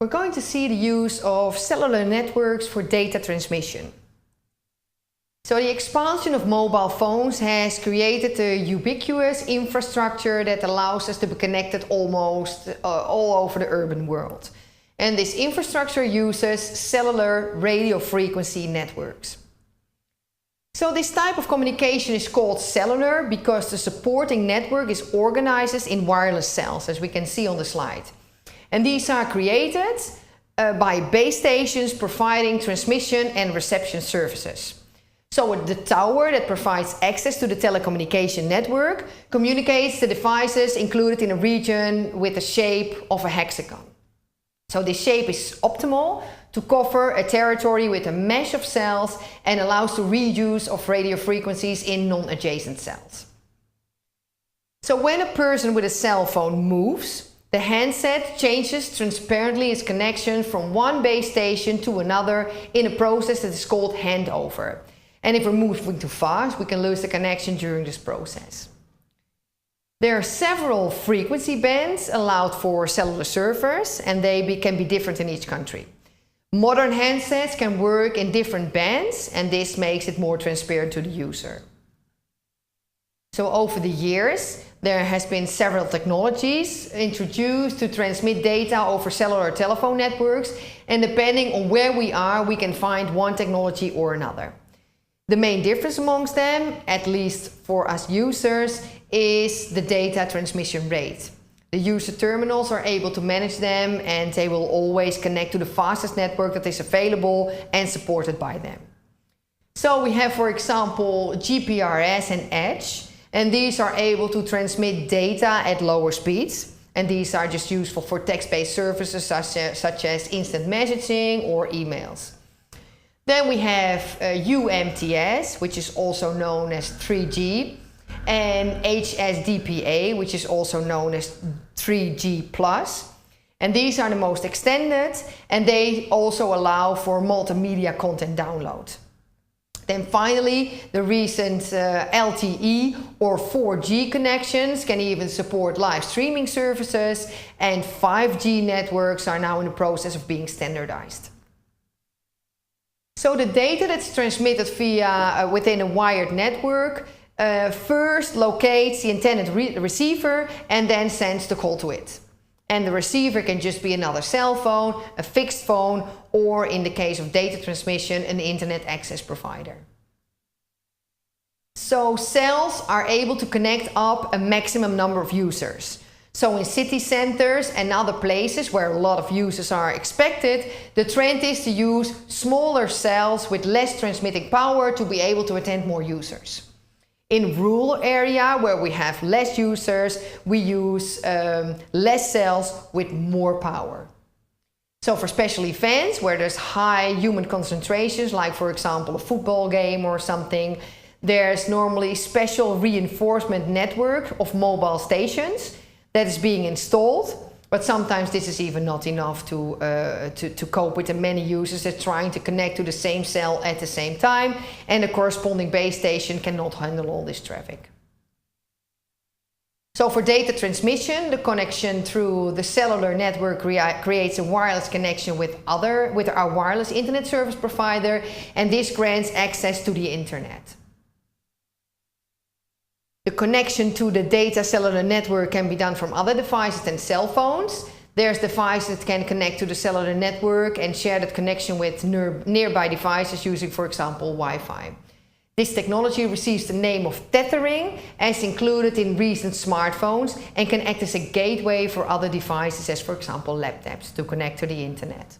we're going to see the use of cellular networks for data transmission. So the expansion of mobile phones has created a ubiquitous infrastructure that allows us to be connected almost all over the urban world. And this infrastructure uses cellular radio frequency networks. So this type of communication is called cellular because the supporting network is organized in wireless cells, as we can see on the slide. And these are created by base stations providing transmission and reception services. So the tower that provides access to the telecommunication network communicates the devices included in a region with the shape of a hexagon. So this shape is optimal to cover a territory with a mesh of cells and allows the reuse of radio frequencies in non-adjacent cells. So when a person with a cell phone moves, the handset changes transparently its connection from one base station to another in a process that is called handover. And if we're moving too fast, we can lose the connection during this process. There are several frequency bands allowed for cellular servers, and they can be different in each country. Modern handsets can work in different bands, and this makes it more transparent to the user. So over the years, there has been several technologies introduced to transmit data over cellular telephone networks, and depending on where we are, we can find one technology or another. The main difference amongst them, at least for us users, is the data transmission rate. The user terminals are able to manage them and they will always connect to the fastest network that is available and supported by them. So we have, for example, GPRS and Edge, and these are able to transmit data at lower speeds. And these are just useful for text-based services such as instant messaging or emails. Then we have UMTS, which is also known as 3G, and HSDPA, which is also known as 3G+. And these are the most extended, and they also allow for multimedia content download. Then finally, the recent LTE or 4G connections can even support live streaming services, and 5G networks are now in the process of being standardized. So the data that's transmitted within a wired network first locates the intended receiver and then sends the call to it. And the receiver can just be another cell phone, a fixed phone, or in the case of data transmission, an internet access provider. So cells are able to connect up a maximum number of users. So in city centers and other places where a lot of users are expected, the trend is to use smaller cells with less transmitting power to be able to attend more users. In rural area where we have less users, we use less cells with more power. So for special events where there's high human concentrations, like for example a football game or something, there's normally special reinforcement network of mobile stations that is being installed, but sometimes this is even not enough to cope with the many users that are trying to connect to the same cell at the same time, and the corresponding base station cannot handle all this traffic. So for data transmission, the connection through the cellular network creates a wireless connection with our wireless internet service provider, and this grants access to the internet. The connection to the data cellular network can be done from other devices than cell phones. There's devices that can connect to the cellular network and share that connection with nearby devices using, for example, Wi-Fi. This technology receives the name of tethering, as included in recent smartphones, and can act as a gateway for other devices, as for example laptops, to connect to the internet.